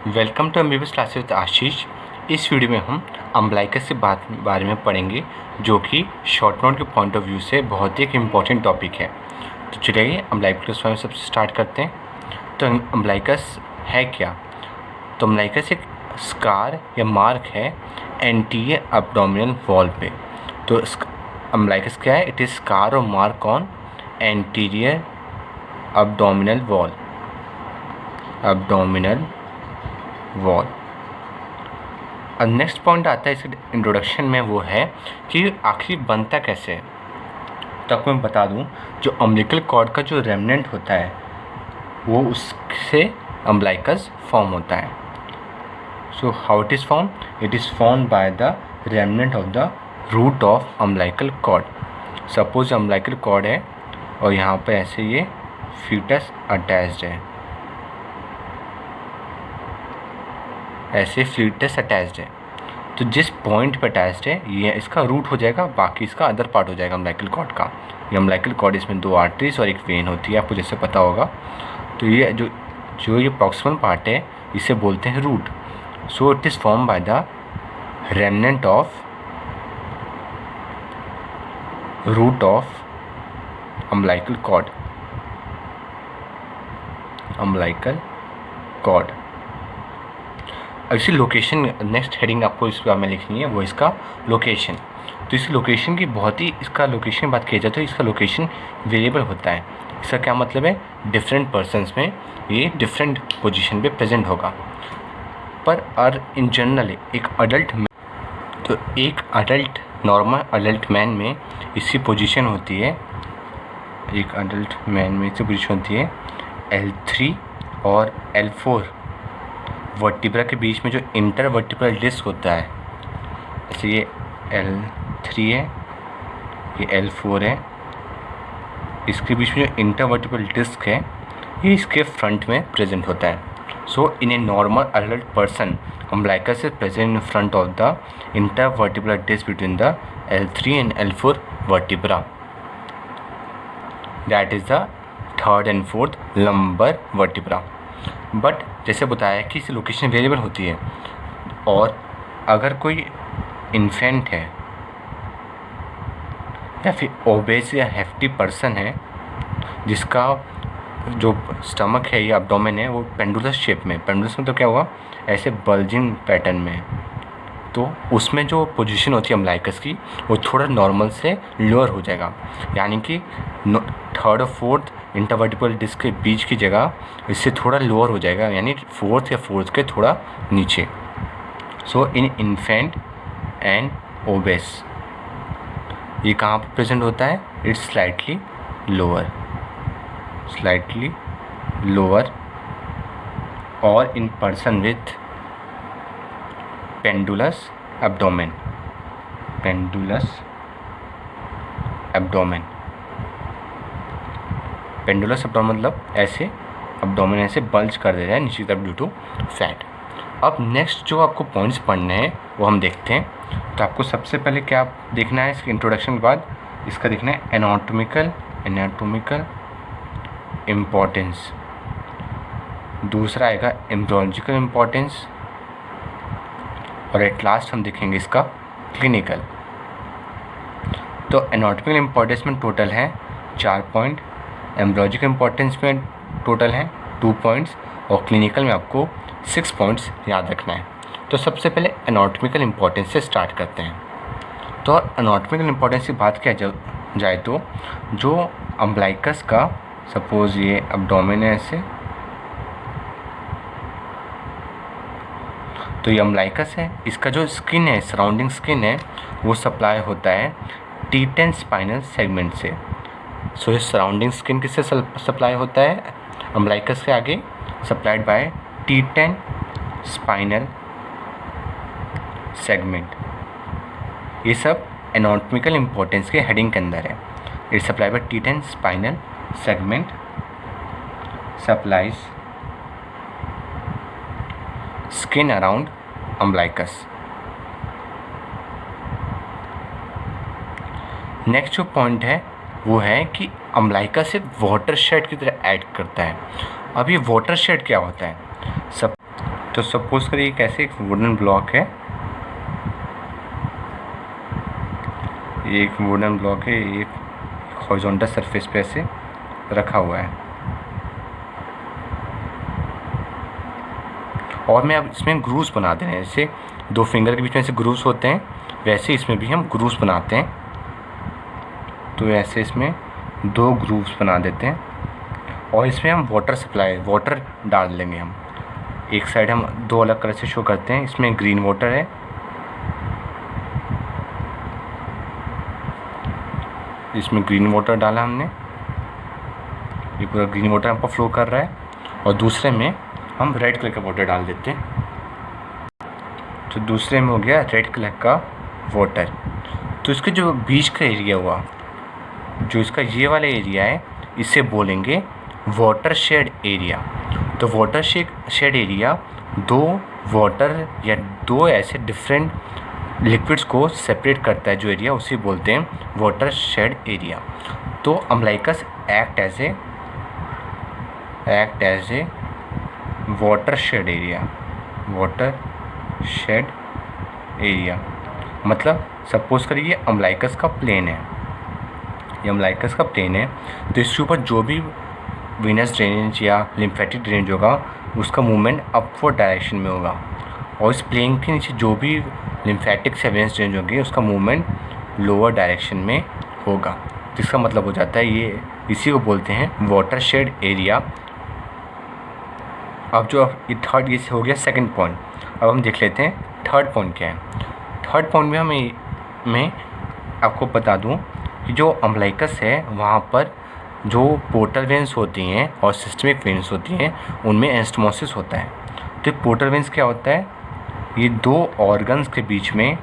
Welcome to MBBS classes with Ashish. इस video में हम अम्बलाइकस के बारे में पढ़ेंगे, जो कि शॉर्ट नोट के पॉइंट ऑफ व्यू से बहुत ही एक इम्पॉर्टेंट टॉपिक है। तो चलिए अम्बलाइकस के बारे में सबसे स्टार्ट करते हैं। तो अम्बलाइकस है क्या? तो अम्बलाइकस एक स्कार या मार्क है एंटीरियर एब्डोमिनल वॉल पे। तो अम्बलाइकस क्या है? इट इज़ स्कार और mark on anterior abdominal wall wall. अब नेक्स्ट पॉइंट आता है इसके इंट्रोडक्शन में, वो है कि आखिर बनता कैसे है। तो आपको मैं बता दूं, जो अम्बिलिकल कॉर्ड का जो रेमनेंट होता है वो उससे अम्बलाइकस फॉर्म होता है। So how it is form? It is form by the remnant of the root of umbilical cord. Suppose umbilical cord है और यहाँ पे ऐसे ये फीटस अटैच्ड है, ऐसे फीटस अटैच्ड है। तो जिस पॉइंट पे अटैच्ड है ये इसका रूट हो जाएगा, बाकी इसका अदर पार्ट हो जाएगा अम्बलाइकल कॉर्ड का। ये अम्बलाइकल कॉर्ड, इसमें 2 आर्टरीज और एक वेन होती है, आपको जैसे पता होगा। तो ये जो ये प्रॉक्सिमल पार्ट है इसे बोलते हैं root. So it is form by the remnant of root of umbilical cord. अब इसी लोकेशन, नेक्स्ट हेडिंग आपको इस बारे में लिखनी है, वो इसका लोकेशन। तो इस लोकेशन की बहुत ही, इसका लोकेशन की बात की जाए तो इसका लोकेशन वेरिएबल होता है। इसका क्या मतलब है? डिफरेंट पर्सन्स में ये डिफरेंट पोजीशन पे प्रेजेंट होगा। पर इन जनरल एक अडल्ट में, तो एक अडल्ट नॉर्मल अडल्ट मैन में इसकी पोजीशन होती है, एक अडल्ट मैन में इसकी पोजीशन होती है L3 और L4 वर्टिब्रा के बीच में जो इंटर वर्टिब्रल डिस्क होता है। जैसे ये L3 है, ये L4 है, इसके बीच में जो इंटर वर्टिब्रल डिस्क है ये इसके फ्रंट में प्रेजेंट होता है। So in a normal adult person umbilicus is present in front of the intervertebral disc between the L3 and L4 vertebra. That is the 3rd and 4th lumbar vertebra. But जैसे बताया कि इस location variable होती है, और अगर कोई infant है या फिर ओबेस या हेफ्टी पर्सन है जिसका जो स्टमक है या एब्डोमेन है वो पेंडुलस शेप में, पेंडुलस में तो क्या हुआ, ऐसे बल्जिंग पैटर्न में, तो उसमें जो पोजीशन होती है अम्बलाइकस की वो थोड़ा नॉर्मल से लोअर हो जाएगा। यानी कि 3rd और 4th इंटरवर्टिब्रल डिस्क के बीच की जगह इससे थोड़ा लोअर हो जाएगा, यानी 4th या 4th के थोड़ा नीचे। सो इन इन्फेंट एंड ओबेस ये कहाँ पर प्रेजेंट होता है? इट्स स्लाइटली लोअर और in person with pendulous abdomen. Pendulous abdomen मतलब ऐसे एब्डोमेन ऐसे बल्ज कर दे रहा है नीचे तरफ ड्यू टू फैट। अब नेक्स्ट जो आपको पॉइंट्स पढ़ने हैं वो हम देखते हैं। तो आपको सबसे पहले क्या देखना है इसके इंट्रोडक्शन के बाद? इसका देखना है एनाटॉमिकल इम्पोर्टेंस, दूसरा आएगा एम्ब्रियोलॉजिकल इम्पोर्टेंस, और एट लास्ट हम देखेंगे इसका क्लिनिकल। तो एनाटॉमिकल इम्पोर्टेंस में टोटल है 4 पॉइंट, एम्ब्रियोलॉजिकल इम्पोर्टेंस में टोटल है 2 पॉइंट्स, और क्लिनिकल में आपको 6 पॉइंट्स याद रखना है। तो सबसे पहले एनाटॉमिकल इम्पोर्टेंस से स्टार्ट करते हैं। तो एनाटॉमिकल इम्पोर्टेंस की बात किया जाए तो जो अम्बलाइकस का, सपोज ये एब्डोमेन है ऐसे, तो ये अम्बलाइकस है, इसका जो स्किन है, सराउंडिंग स्किन है, वो सप्लाई होता है T10 स्पाइनल सेगमेंट से। सो ये सराउंडिंग स्किन किससे सप्लाई होता है? अम्बलाइकस के आगे supplied by T10 spinal segment. ये सब एनाटॉमिकल इम्पोर्टेंस के हेडिंग के अंदर है। It supply bye T10 spinal segment supplies skin around umbilicus. Next जो पॉइंट है वो है कि अम्बलाइकस एक वाटर शेड की तरह एक्ट करता है। अब ये वाटर शेड क्या होता है? तो सपोज करिए कैसे एक वुडन ब्लॉक है, ये एक वुडन ब्लॉक है, एक हॉरिजॉन्टल सरफेस पे ऐसे रखा हुआ है, और मैं अब इसमें ग्रूव्स बना दे रहे हैं। जैसे दो फिंगर के बीच में ऐसे ग्रूव्स होते हैं, वैसे इसमें भी हम ग्रूव्स बनाते हैं। तो ऐसे इसमें 2 ग्रूव्स बना देते हैं, और इसमें हम वाटर डाल लेंगे हम। एक साइड हम 2 अलग कलर से शो करते हैं, इसमें ग्रीन वाटर है, इसमें ग्रीन वाटर डाला हमने, ये पूरा ग्रीन वाटर हमको फ्लो कर रहा है, और दूसरे में हम रेड कलर का वाटर डाल देते हैं। तो दूसरे में हो गया रेड कलर का वाटर। तो इसके जो बीच का एरिया हुआ, जो इसका ये वाला एरिया है, इसे बोलेंगे वाटर शेड एरिया। तो वाटर शेड एरिया 2 वाटर या 2 ऐसे डिफरेंट लिक्विड्स को सेपरेट करता है जो एरिया, उसे बोलते हैं वाटर शेड एरिया। तो umbilicus act as a watershed area. मतलब सपोज करिए ये अम्लाइकस का प्लेन है, तो इसके ऊपर जो भी वीनस ड्रेनेज या लिम्फेटिक ड्रेनेज होगा उसका मूवमेंट अपवर्ड डायरेक्शन में होगा, और इस प्लेन के नीचे जो भी लिम्फेटिक से वेनस ड्रेनेज होगी उसका मूवमेंट लोअर डायरेक्शन में होगा। जिसका मतलब हो जाता है ये, इसी को बोलते हैं वाटर शेड एरिया। अब जो ये थर्ड, ये हो गया सेकंड पॉइंट। अब हम देख लेते हैं थर्ड पॉइंट क्या है। थर्ड पॉइंट में मैं आपको बता दूं कि जो अम्लाइकस है वहाँ पर जो पोर्टल वेन्स होती हैं और सिस्टमिक वेन्स होती हैं उनमें एनास्टोमोसिस होता है। तो पोर्टल वेन्स क्या होता है, ये 2 ऑर्गन्स के बीच में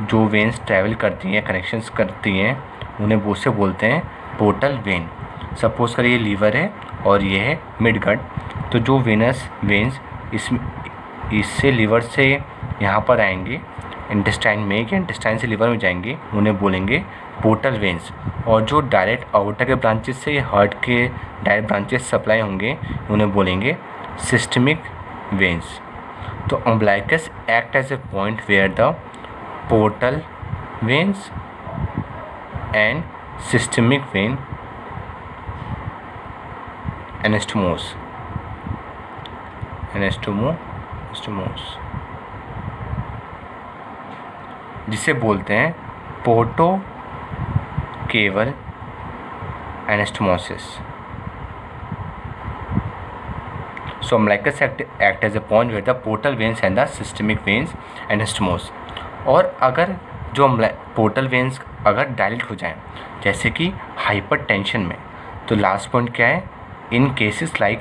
जो वेन्स ट्रैवल करती हैं, कनेक्शंस करती हैं, उन्हें वो से बोलते हैं पोर्टल वेन। सपोज करिए लीवर है और ये है मिडगट, तो जो वेन्स इससे लीवर से यहाँ पर आएंगे इंटेस्टाइन में, या इंटेस्टाइन से लीवर में जाएंगे, उन्हें बोलेंगे पोर्टल वेन्स। और जो डायरेक्ट आउटर के ब्रांचेस से हार्ट के डायरेक्ट ब्रांचेस सप्लाई होंगे उन्हें बोलेंगे सिस्टमिक वेन्स। तो umbilicus act as a point where the portal veins and systemic vein anastomose जिसे बोलते हैं portocaval anastomosis. So umbilicus act as a point where the portal veins and the systemic veins anastomose। और अगर जो portal veins अगर dilate हो जाएं, जैसे कि हाइपरटेंशन में, तो लास्ट पॉइंट क्या है, इन केसेस लाइक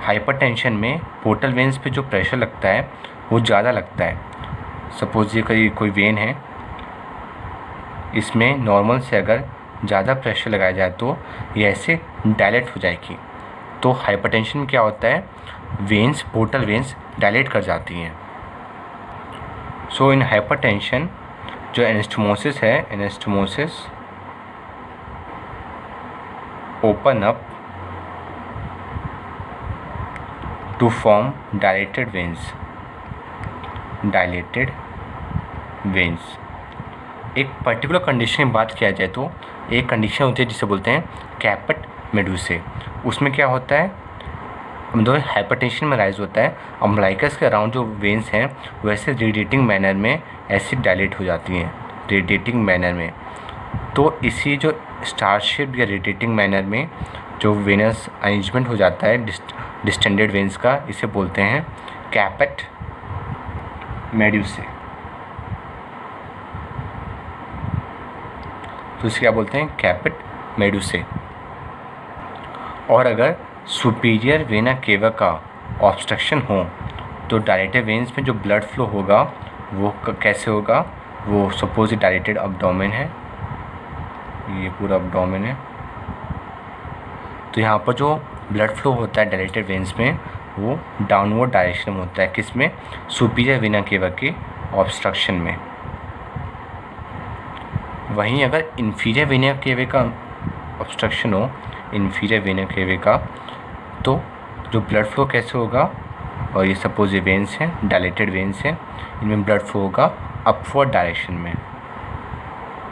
हाइपरटेंशन में पोर्टल वेन्स पे जो प्रेशर लगता है वो ज़्यादा लगता है। सपोज ये कोई वेन है, इसमें नॉर्मल से अगर ज़्यादा प्रेशर लगाया जाए तो ये ऐसे डायलेट हो जाएगी। तो हाइपरटेंशन में क्या होता है, वेन्स, पोर्टल वेन्स डायलेट कर जाती हैं। सो इन हाइपरटेंशन जो एनास्टोमोसिस है, anastomosis open up to form dilated veins. एक पर्टिकुलर कंडीशन की बात किया जाए तो एक कंडीशन होती है जिसे बोलते हैं कैपेट मेडुसे। उसमें क्या होता है, मतलब हाइपरटेंशन में राइज होता है, अम्लाइकस के अराउंड जो वेन्स हैं वैसे रेडिएटिंग मैनर में एसिड डायलेट हो जाती हैं, रेडिएटिंग मैनर में। तो इसी जो स्टार शेप या रेडिएटिंग मैनर में जो वेनस अरेंजमेंट हो जाता है डिस्टेंडेड वेन्स का, इसे बोलते हैं कैपेट मेडुसे। तो इसे क्या बोलते हैं, कैपेट मेडुसे। और अगर सुपीरियर वेना केवा का ऑब्स्ट्रक्शन हो तो डायलेटेड वेन्स में जो ब्लड फ्लो होगा वो कैसे होगा, वो सपोज डायलेटेड अब्डोमेन है, ये पूरा अब्डोमेन है, तो यहाँ पर जो ब्लड फ्लो होता है डायलेटेड वेन्स में वो डाउनवर्ड डायरेक्शन में होता है, किसमें, सुपीरियर वेना केवा के ऑब्स्ट्रक्शन में। वहीं अगर इन्फीरियर वेना केवा का ऑब्स्ट्रक्शन हो, इन्फीरियर वेना केवा का, तो जो ब्लड फ्लो कैसे होगा, और ये सपोज ये वेन्स हैं, डायलेटेड वेन्स हैं, इनमें ब्लड फ्लो होगा अपवर्ड डायरेक्शन में।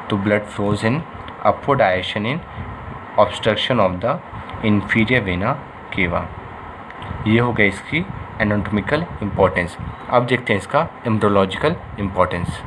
तो blood flows in upward direction in obstruction of the inferior vena cava. ये हो गया इसकी एनाटॉमिकल इम्पोर्टेंस। अब देखते हैं इसका एम्ब्रियोलॉजिकल इम्पोर्टेंस।